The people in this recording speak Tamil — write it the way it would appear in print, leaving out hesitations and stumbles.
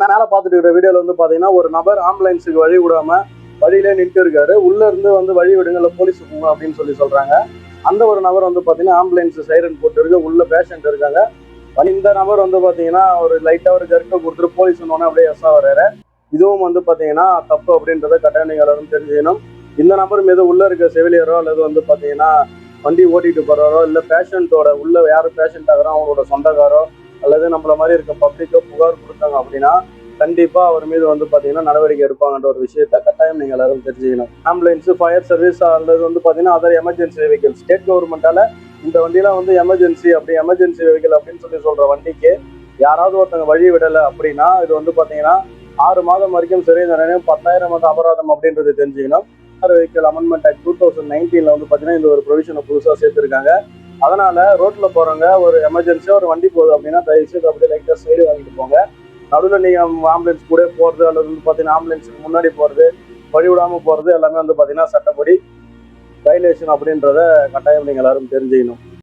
மேல பாத்துட்டு இருக்கிற வீடியோல வந்து பாத்தீங்கன்னா ஒரு நபர் ஆம்புலன்ஸுக்கு வழி விடாம வழியிலே நின்று இருக்காரு. உள்ள இருந்து வந்து வழி விடுங்க போலீஸ் போங்க அப்படின்னு சொல்றாங்க. அந்த ஒரு நபர் வந்து பாத்தீங்கன்னா ஆம்புலன்ஸ் சைரன் போட்டு இருக்கு. உள்ள பேஷண்ட் இருக்காங்க. இந்த நபர் வந்து பாத்தீங்கன்னா ஒரு லைட்டா ஒரு ஜர்க்க கொடுத்துட்டு போலீஸ் சொன்னோன்னே அப்படியே எஸ்ஸா வர்றாரு. இதுவும் வந்து பாத்தீங்கன்னா தப்பு அப்படின்றத கட்டாயம் நீங்க எல்லாரும் தெரிஞ்சுக்கணும். இந்த நபர் மீது உள்ள இருக்க செவிலியரோ அல்லது வந்து பாத்தீங்கன்னா வண்டி ஓட்டிட்டு போறாரோ இல்ல பேஷண்டோட உள்ள யாரு பேஷண்ட் ஆகிறோம் அவங்களோட சொந்தக்காரோ அல்லது நம்மள மாதிரி இருக்க பப்ளிக்கோ புகார் கொடுத்தாங்க அப்படின்னா கண்டிப்பா அவர் மீது வந்து பாத்தீங்கன்னா நடவடிக்கை எடுப்பாங்கன்ற ஒரு விஷயத்த கட்டாயம் நீங்க எல்லாரும் தெரிஞ்சுக்கணும். ஆம்புலன்ஸ், ஃபயர் சர்வீஸ் அல்லது வந்து பாத்தீங்கன்னா அதர் எமர்ஜென்சி வெஹிக்கிள் ஸ்டேட் கவர்மெண்டால இந்த வண்டியெல்லாம் வந்து எமர்ஜென்சி வெஹிக்கிள் அப்படின்னு சொல்ற வண்டிக்கு யாராவது ஒருத்தங்க வழி விடலை அப்படின்னா இது வந்து பாத்தீங்கன்னா 6 மாதம் வரைக்கும் சிறை தண்டனை 10,000 வந்து அபராதம் அப்படின்றது தெரிஞ்சுக்கணும். வெஹிக்கிள் அமெண்ட்மெண்ட் ஆக்ட் 2019 வந்து பாத்தீங்கன்னா இந்த ஒரு ப்ரொவிஷனை புதுசா சேர்த்திருக்காங்க. அதனால ரோட்ல போறவங்க ஒரு எமர்ஜென்சியா ஒரு வண்டி போகுது அப்படின்னா தயவுசெய்து அப்படியே லைட்டா சைடு வாங்கிட்டு போங்க. நடுவில் நீங்க ஆம்புலன்ஸ் கூட போறது அல்லது வந்து பாத்தீங்கன்னா ஆம்புலன்ஸுக்கு முன்னாடி போறது வழி விடாம போறது எல்லாமே வந்து பாத்தீங்கன்னா சட்டப்படி வயலேஷன் அப்படின்றத கட்டாயம் நீங்க எல்லாரும் தெரிஞ்சுக்கணும்.